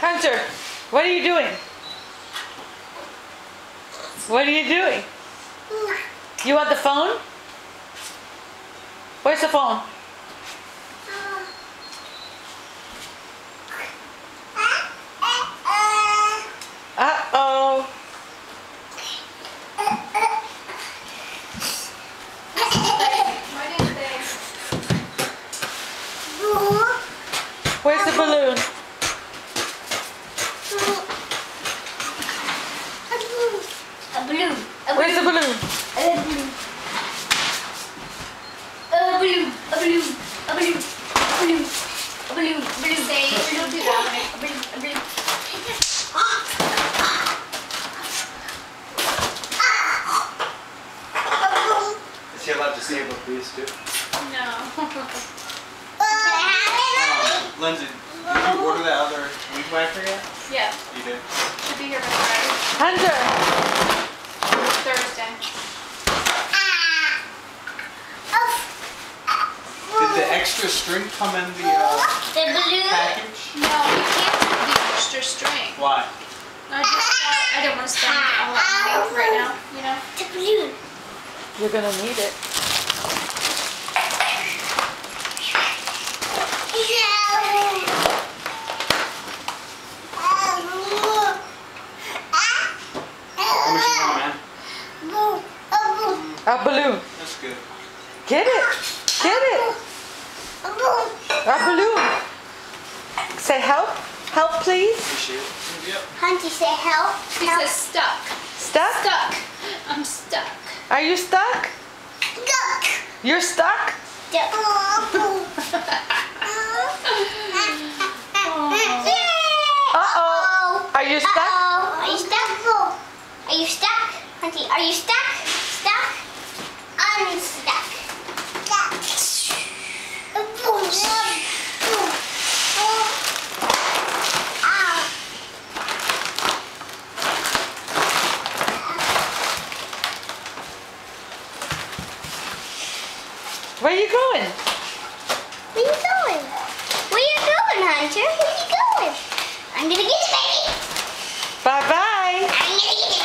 Hunter, what are you doing? What are you doing? You want the phone? Where's the phone? Uh-oh. Where's the balloon? A balloon. Where's the balloon? A balloon. A balloon. A balloon. A balloon. A balloon. A balloon. A balloon. Say, don't do that. A balloon. A balloon. Is he allowed to save up these too? No. Lindsay, did you order that other weed whacker yet? Yeah. You did? Should be here by Friday. Hunter. Thursday. Did the extra string come in the balloon? package? No, you can't do the extra string. Why? I just thought I didn't want to spend all that money right now, you know? The balloon. You're gonna need it. How much you want, man? A balloon. That's good. Get it. Get it. A balloon. Say help. Help, please. Appreciate it. Yep. Hunty, say help. He says stuck. Stuck? Stuck. I'm stuck. Are you stuck? You're stuck? Uh-oh. Are you stuck? Are you stuck? Are you stuck? Hunty, are you stuck? Stuck? Unstuck. Where are you going? Where you going? Where you going, Hunter? Where you going? I'm gonna get it, baby. Bye-bye. I'm gonna get it.